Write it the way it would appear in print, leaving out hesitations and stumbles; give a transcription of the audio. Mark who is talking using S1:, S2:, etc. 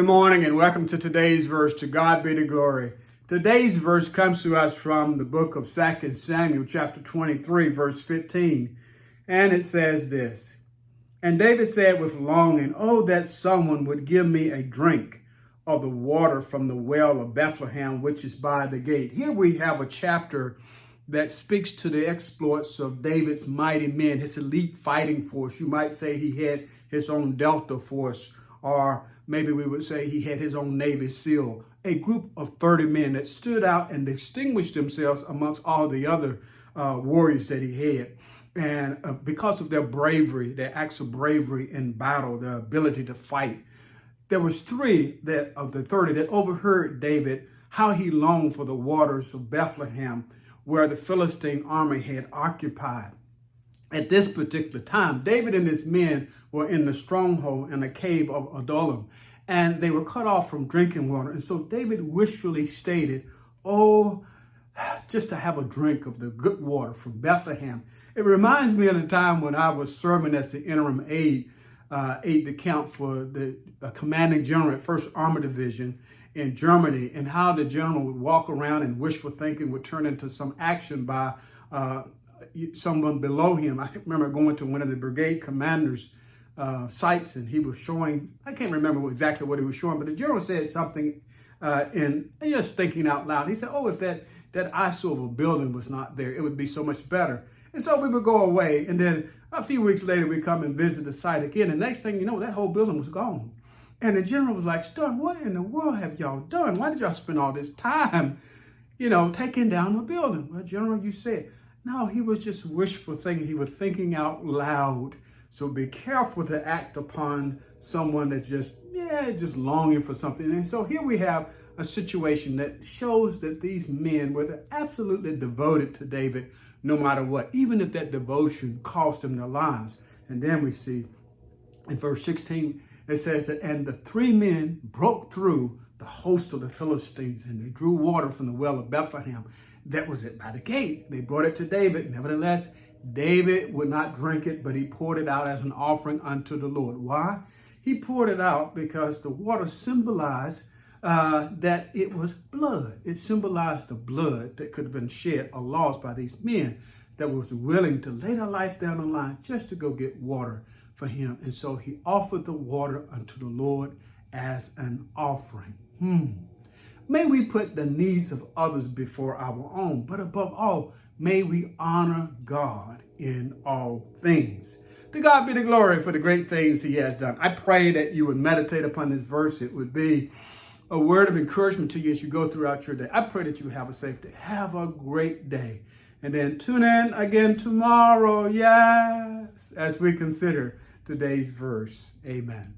S1: Good morning and welcome to today's verse. To God be the glory. Today's verse comes to us from the book of 2 Samuel chapter 23 verse 15. And it says this, "And David said with longing, oh, that someone would give me a drink of the water from the well of Bethlehem, which is by the gate." Here we have a chapter that speaks to the exploits of David's mighty men, his elite fighting force. You might say he had his own Delta force, or maybe we would say he had his own Navy SEAL, a group of 30 men that stood out and distinguished themselves amongst all the other warriors that he had. And because of their bravery, their acts of bravery in battle, their ability to fight, there was three of the 30 that overheard David how he longed for the waters of Bethlehem, where the Philistine army had occupied. At this particular time, David and his men were in the stronghold in the cave of Adullam, and they were cut off from drinking water. And so David wishfully stated, oh, just to have a drink of the good water from Bethlehem. It reminds me of the time when I was serving as the interim aide-de-camp for the commanding general at 1st Armored Division in Germany, and how the general would walk around and wishful thinking would turn into some action by someone below him. I remember going to one of the brigade commanders' sites, and he was showing, I can't remember exactly what he was showing, but the general said something and just thinking out loud. He said, oh, if that eyesore of a building was not there, it would be so much better. And so we would go away, and then a few weeks later, we come and visit the site again. And next thing you know, that whole building was gone. And the general was like, Stern, what in the world have y'all done? Why did y'all spend all this time, taking down the building? Well, General, you said. No, he was just wishful thinking. He was thinking out loud. So be careful to act upon someone that's just longing for something. And so here we have a situation that shows that these men were absolutely devoted to David no matter what, even if that devotion cost them their lives. And then we see in verse 16, it says that, and the three men broke through the host of the Philistines, and they drew water from the well of Bethlehem that was by the gate. They brought it to David. Nevertheless, David would not drink it, but he poured it out as an offering unto the Lord. Why? He poured it out because the water symbolized that it was blood. It symbolized the blood that could have been shed or lost by these men that was willing to lay their life down the line just to go get water for him. And so he offered the water unto the Lord as an offering. May we put the needs of others before our own, but above all, may we honor God in all things. To God be the glory for the great things he has done. I pray that you would meditate upon this verse. It would be a word of encouragement to you as you go throughout your day. I pray that you have a safe day. Have a great day. And then tune in again tomorrow, yes, as we consider today's verse. Amen.